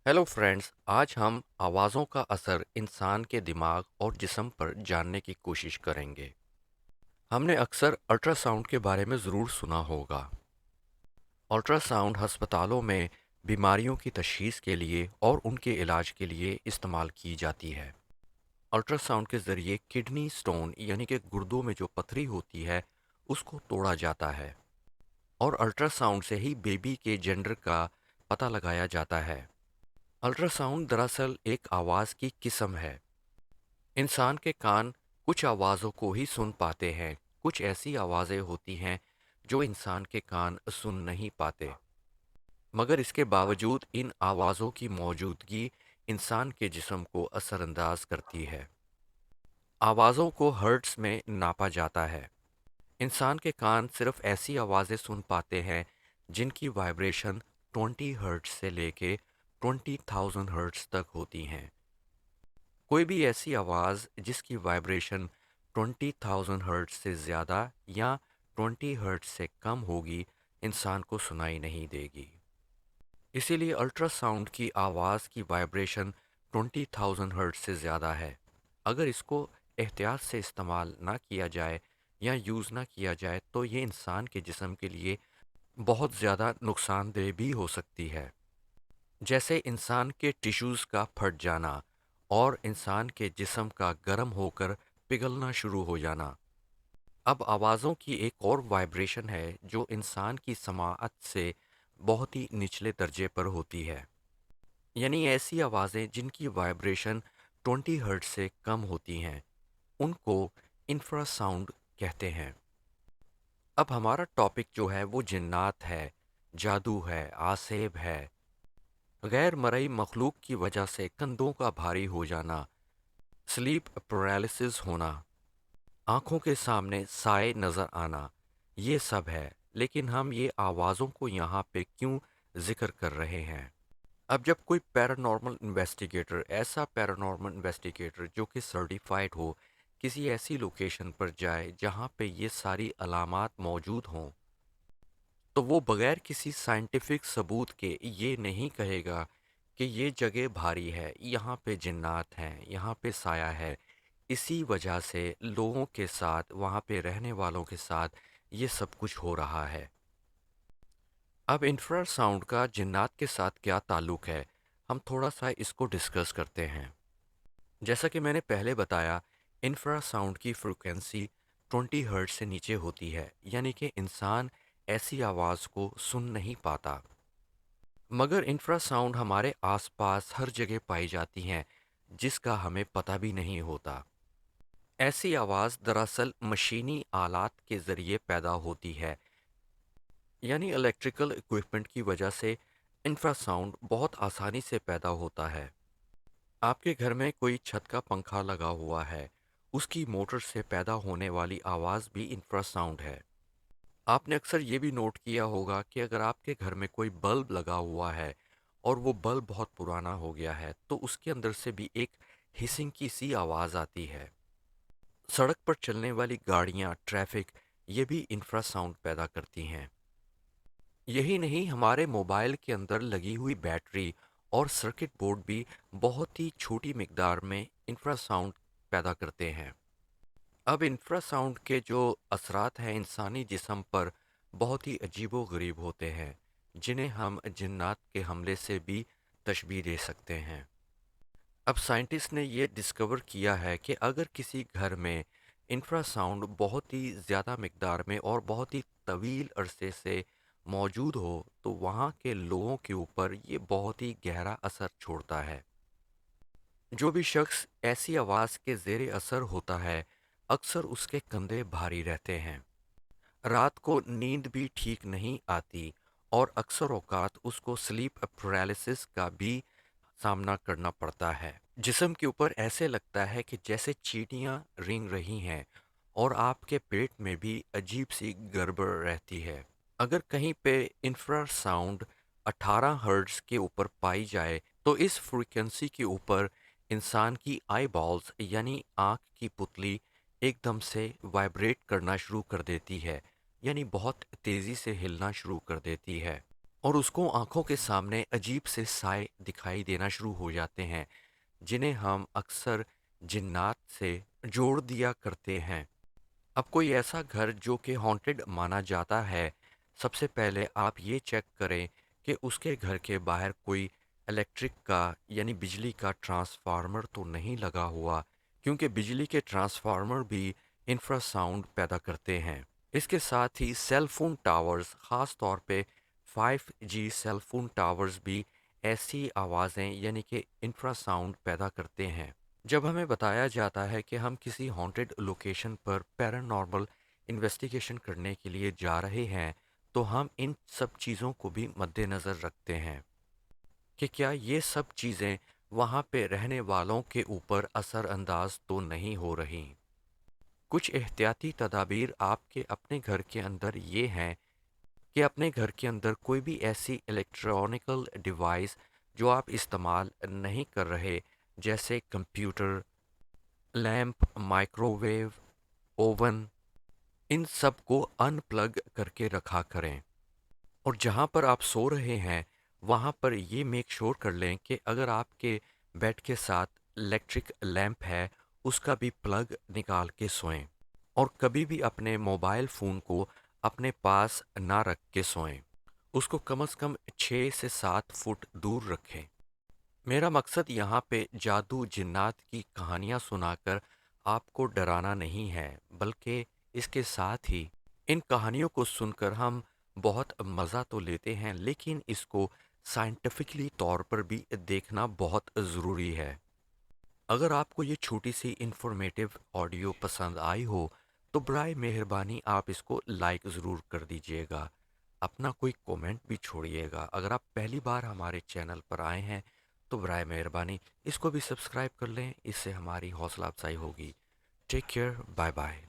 Hello friends. आज हम आवाज़ों का असर इंसान के दिमाग और जिस्म पर जानने की कोशिश करेंगे। हमने अक्सर अल्ट्रासाउंड के बारे में ज़रूर सुना होगा। अल्ट्रासाउंड अस्पतालों में बीमारियों की तशख़ीस के लिए और उनके इलाज के लिए इस्तेमाल की जाती है। अल्ट्रासाउंड के ज़रिए किडनी स्टोन यानी कि गुर्दों में जो पथरी होती है उसको तोड़ा जाता है और अल्ट्रासाउंड से ही बेबी के जेंडर का पता लगाया जाता है। अल्ट्रासाउंड दरअसल एक आवाज़ की किस्म है। इंसान के कान कुछ आवाज़ों को ही सुन पाते हैं। कुछ ऐसी आवाज़ें होती हैं जो इंसान के कान सुन नहीं पाते, मगर इसके बावजूद इन आवाज़ों की मौजूदगी इंसान के जिस्म को असरअंदाज करती है। आवाज़ों को हर्ट्ज़ में नापा जाता है। इंसान के कान सिर्फ ऐसी आवाज़ें सुन पाते हैं जिनकी वाइब्रेशन 20 हर्ट्ज़ से लेके 20,000 हर्ट्ज़ तक होती हैं। कोई भी ऐसी आवाज़ जिसकी वाइब्रेशन 20,000 हर्ट्ज़ से ज़्यादा या 20 हर्ट्ज़ से कम होगी इंसान को सुनाई नहीं देगी। इसीलिए अल्ट्रासाउंड की आवाज़ की वाइब्रेशन 20,000 हर्ट्ज़ से ज़्यादा है। अगर इसको एहतियात से इस्तेमाल ना किया जाए या यूज़ ना किया जाए तो ये इंसान के जिस्म के लिए बहुत ज़्यादा नुकसानदेह भी हो सकती है, जैसे इंसान के टिश्यूज़ का फट जाना और इंसान के जिस्म का गर्म होकर पिघलना शुरू हो जाना। अब आवाज़ों की एक और वाइब्रेशन है जो इंसान की समाअत से बहुत ही निचले दर्जे पर होती है, यानी ऐसी आवाज़ें जिनकी वाइब्रेशन 20 हर्ट्ज से कम होती हैं, उनको इंफ्रासाउंड कहते हैं। अब हमारा टॉपिक जो है वो जिन्नात है, जादू है, आसेब है, गैर मरई मखलूक की वजह से कंधों का भारी हो जाना, स्लीप पैरालिसिस होना, आँखों के सामने साए नज़र आना, ये सब है। लेकिन हम ये आवाज़ों को यहाँ पे क्यों ज़िक्र कर रहे हैं? अब जब कोई पैरानॉर्मल इन्वेस्टिगेटर, ऐसा पैरानॉर्मल इन्वेस्टिगेटर जो कि सर्टिफाइड हो, किसी ऐसी लोकेशन पर जाए जहाँ पे ये सारी अलामात मौजूद हों, तो वो बगैर किसी साइंटिफिक सबूत के ये नहीं कहेगा कि ये जगह भारी है, यहाँ पे जिन्नात हैं, यहाँ पे साया है। इसी वजह से लोगों के साथ, वहाँ पे रहने वालों के साथ ये सब कुछ हो रहा है। अब इंफ्रासाउंड का जिन्नात के साथ क्या ताल्लुक़ है, हम थोड़ा सा इसको डिस्कस करते हैं। जैसा कि मैंने पहले बताया, इंफ्रासाउंड की फ्रीक्वेंसी 20 हर्ट्ज से नीचे होती है, यानी कि इंसान ऐसी आवाज़ को सुन नहीं पाता। मगर इंफ्रासाउंड हमारे आसपास हर जगह पाई जाती हैं, जिसका हमें पता भी नहीं होता। ऐसी आवाज़ दरअसल मशीनी आलात के ज़रिए पैदा होती है, यानी इलेक्ट्रिकल इक्विपमेंट की वजह से इंफ्रासाउंड बहुत आसानी से पैदा होता है। आपके घर में कोई छत का पंखा लगा हुआ है, उसकी मोटर से पैदा होने वाली आवाज़ भी इंफ्रासाउंड है। आपने अक्सर ये भी नोट किया होगा कि अगर आपके घर में कोई बल्ब लगा हुआ है और वो बल्ब बहुत पुराना हो गया है, तो उसके अंदर से भी एक हिसिंग की सी आवाज़ आती है। सड़क पर चलने वाली गाड़ियाँ, ट्रैफिक, ये भी इंफ्रासाउंड पैदा करती हैं। यही नहीं, हमारे मोबाइल के अंदर लगी हुई बैटरी और सर्किट बोर्ड भी बहुत ही छोटी मिकदार में इंफ्रासाउंड पैदा करते हैं। अब इंफ्रासाउंड के जो असरात हैं इंसानी जिस्म पर, बहुत ही अजीबो-गरीब होते हैं, जिन्हें हम जिन्नात के हमले से भी तशबीह दे सकते हैं। अब साइंटिस्ट ने ये डिस्कवर किया है कि अगर किसी घर में इंफ्रासाउंड बहुत ही ज़्यादा मिकदार में और बहुत ही तवील अरसे से मौजूद हो, तो वहाँ के लोगों के ऊपर ये बहुत ही गहरा असर छोड़ता है। जो भी शख्स ऐसी आवाज़ के ज़ेरे असर होता है, अक्सर उसके कंधे भारी रहते हैं, रात को नींद भी ठीक नहीं आती और अक्सर औक़ात उसको स्लीप पैरालिसिस का भी सामना करना पड़ता है। जिस्म के ऊपर ऐसे लगता है कि जैसे चींटियाँ रेंग रही हैं और आपके पेट में भी अजीब सी गड़बड़ रहती है। अगर कहीं पे इंफ्रासाउंड 18 हर्ट्ज़ के ऊपर पाई जाए, तो इस फ्रीक्वेंसी के ऊपर इंसान की आई बॉल्स यानी आँख की पुतली एकदम से वाइब्रेट करना शुरू कर देती है, यानी बहुत तेज़ी से हिलना शुरू कर देती है। اور اس کو آنکھوں کے سامنے عجیب سے سائے دکھائی دینا شروع ہو جاتے ہیں جنہیں ہم اکثر جنات سے جوڑ دیا کرتے ہیں۔ اب کوئی ایسا گھر جو کہ ہانٹڈ مانا جاتا ہے، سب سے پہلے آپ یہ چیک کریں کہ اس کے گھر کے باہر کوئی الیکٹرک کا یعنی بجلی کا ٹرانسفارمر تو نہیں لگا ہوا، کیونکہ بجلی کے ٹرانسفارمر بھی انفرا ساؤنڈ پیدا کرتے ہیں۔ اس کے ساتھ ہی سیل فون ٹاورز، خاص طور پہ 5G سیل فون ٹاورز بھی ایسی آوازیں یعنی کہ انفرا ساؤنڈ پیدا کرتے ہیں۔ جب ہمیں بتایا جاتا ہے کہ ہم کسی ہانٹڈ لوکیشن پر پیرانارمل انویسٹیگیشن کرنے کے لیے جا رہے ہیں تو ہم ان سب چیزوں کو بھی مد نظر رکھتے ہیں کہ کیا یہ سب چیزیں وہاں پہ رہنے والوں کے اوپر اثر انداز تو نہیں ہو رہی۔ کچھ احتیاطی تدابیر آپ کے اپنے گھر کے اندر یہ ہیں کہ اپنے گھر کے اندر کوئی بھی ایسی الیکٹرانیکل ڈیوائس جو آپ استعمال نہیں کر رہے، جیسے computer, lamp, microwave, oven, ان سب کو ان پلگ کر کے رکھا کریں۔ اور جہاں پر آپ سو رہے ہیں وہاں پر یہ میک شور کر لیں کہ اگر آپ کے بیڈ کے ساتھ الیکٹرک لیمپ ہے اس کا بھی پلگ نکال کے سوئیں، اور کبھی بھی اپنے موبائل فون کو اپنے پاس نہ رکھ کے سوئیں، اس کو کم از کم 6 سے 7 فٹ دور رکھیں۔ میرا مقصد یہاں پہ جادو جنات کی کہانیاں سنا کر آپ کو ڈرانا نہیں ہے، بلکہ اس کے ساتھ ہی ان کہانیوں کو سن کر ہم بہت مزہ تو لیتے ہیں، لیکن اس کو سائنٹیفکلی طور پر بھی دیکھنا بہت ضروری ہے۔ اگر آپ کو یہ چھوٹی سی انفارمیٹیو آڈیو پسند آئی ہو تو برائے مہربانی آپ اس کو لائک ضرور کر دیجئے گا، اپنا کوئی کومنٹ بھی چھوڑیے گا۔ اگر آپ پہلی بار ہمارے چینل پر آئے ہیں تو برائے مہربانی اس کو بھی سبسکرائب کر لیں، اس سے ہماری حوصلہ افزائی ہوگی۔ Take care, bye bye.